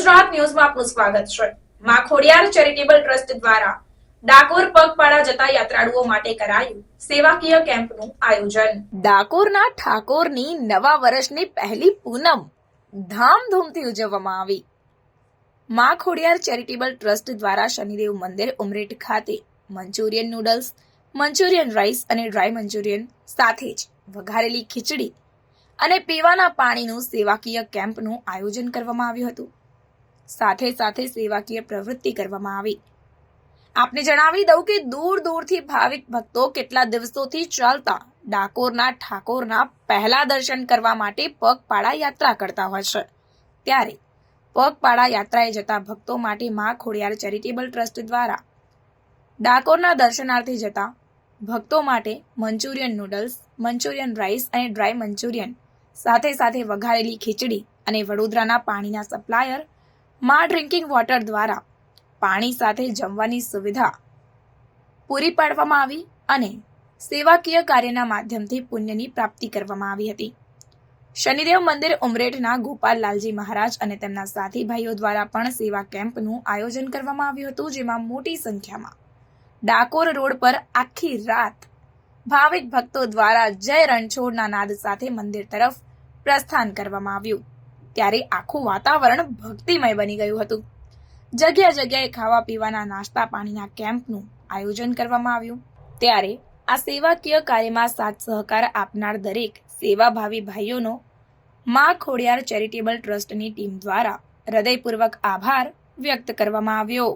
ગુજરાત ન્યૂઝમાં આપનું સ્વાગત છે। માં ખોડિયાર ચેરિટેબલ ટ્રસ્ટ દ્વારા ડાકોર પગપાળા જતા યાત્રાળુઓ માટે કરાયું સેવાકીય કેમ્પનું આયોજન। ડાકોરના ઠાકોરની નવા વર્ષની પહેલી પૂનમ ધામધૂમથી ઉજવવામાં આવી। માં ખોડિયાર ચેરિટેબલ ટ્રસ્ટ દ્વારા શનિદેવ મંદિર ઉમરેઠ ખાતે મંચુરિયન નૂડલ્સ, મંચુરિયન રાઈસ અને ડ્રાય મંચુરિયન સાથે જ વઘારેલી ખીચડી અને પીવાના પાણીનું સેવાકીય કેમ્પનું આયોજન કરવામાં આવ્યું હતું। સાથે સાથે સેવાકીય પ્રવૃત્તિ કરવામાં આવી। આપને જણાવી દઉં કે દૂર દૂરથી ભાવિક ભક્તો કેટલા દિવસોથી ચાલતા ડાકોરના ઠાકોરના પહેલા દર્શન કરવા માટે પગપાળા યાત્રા કરતા હોય છે। ત્યારે પગપાળા યાત્રાએ જતા ભક્તો માટે માં ખોડિયાર ચેરિટેબલ ટ્રસ્ટ દ્વારા ડાકોરના દર્શનાર્થે જતા ભક્તો માટે મંચુરિયન નૂડલ્સ, મંચુરિયન રાઈસ અને ડ્રાય મંચુરિયન સાથે સાથે વઘારેલી ખીચડી અને વડોદરાના પાણીના સપ્લાયર માં ડ્રિંકિંગ વોટર દ્વારા પાણી સાથે જમવાની સુવિધા પૂરી પાડવામાં આવી અને સેવાકીય કાર્યના માધ્યમથી પુણ્યની પ્રાપ્તિ કરવામાં આવી હતી। શનિદેવ મંદિર ઉમરેઠના ગોપાલ લાલજી મહારાજ અને તેમના સાથી ભાઈઓ દ્વારા પણ સેવા કેમ્પનું આયોજન કરવામાં આવ્યું હતું, જેમાં મોટી સંખ્યામાં ડાકોર રોડ પર આખી રાત ભાવિક ભક્તો દ્વારા જય રણછોડના નાદ સાથે મંદિર તરફ પ્રસ્થાન કરવામાં આવ્યું। ત્યારે આખું વાતાવરણ ભક્તિમય બની ગયું હતું। જગ્યા જગ્યાએ ખાવા પીવાના નાસ્તા પાણીના કેમ્પનું આયોજન કરવામાં આવ્યું। ત્યારે આ સેવાકીય કાર્યમાં સાથ સહકાર આપનાર દરેક સેવાભાવી ભાઈઓનો માં ખોડિયાર ચેરિટેબલ ટ્રસ્ટની ટીમ દ્વારા હૃદયપૂર્વક આભાર વ્યક્ત કરવામાં આવ્યો।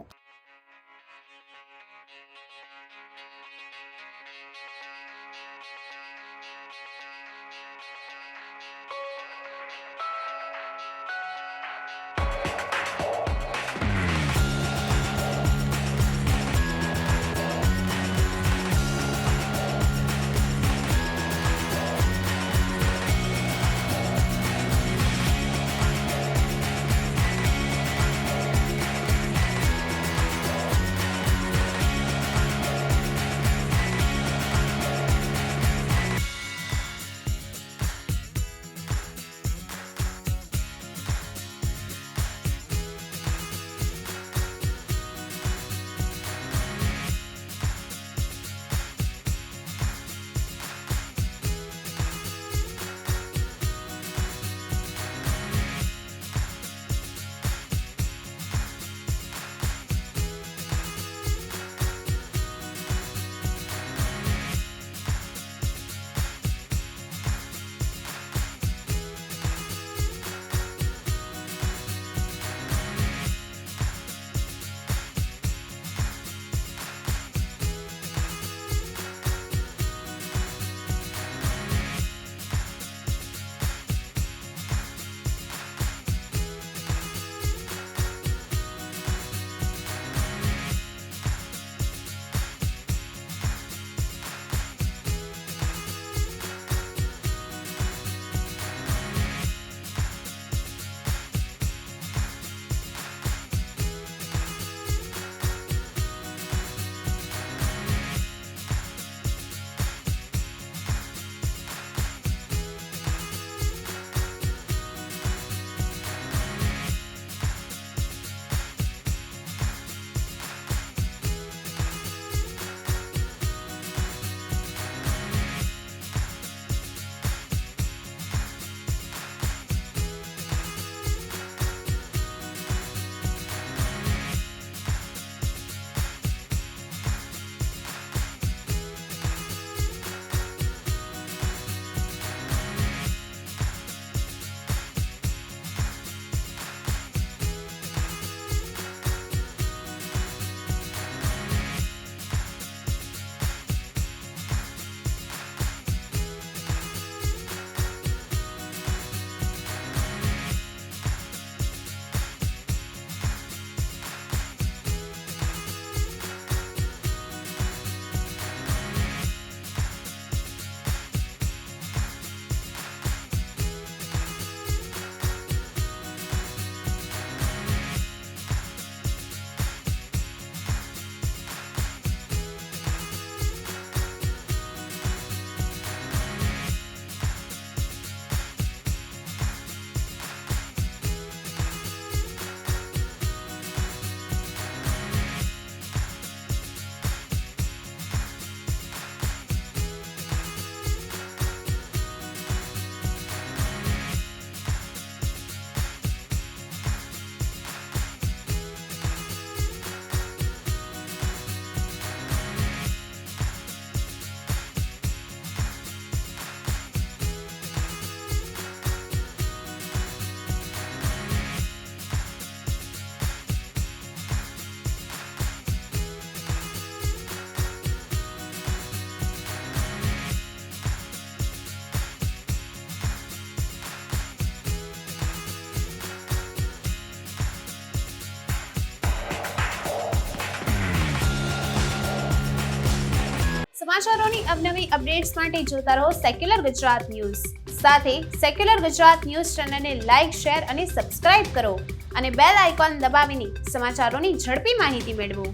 સમાચારોની અવનવી અપડેટ્સ માટે જોતા રહો સેક્યુલર ગુજરાત ન્યૂઝ. સાથે સેક્યુલર ગુજરાત ન્યૂઝ ચેનલને લાઇક, શેર અને સબસ્ક્રાઇબ કરો અને બેલ આઇકોન દબાવીને સમાચારોની ઝડપી માહિતી મેળવો.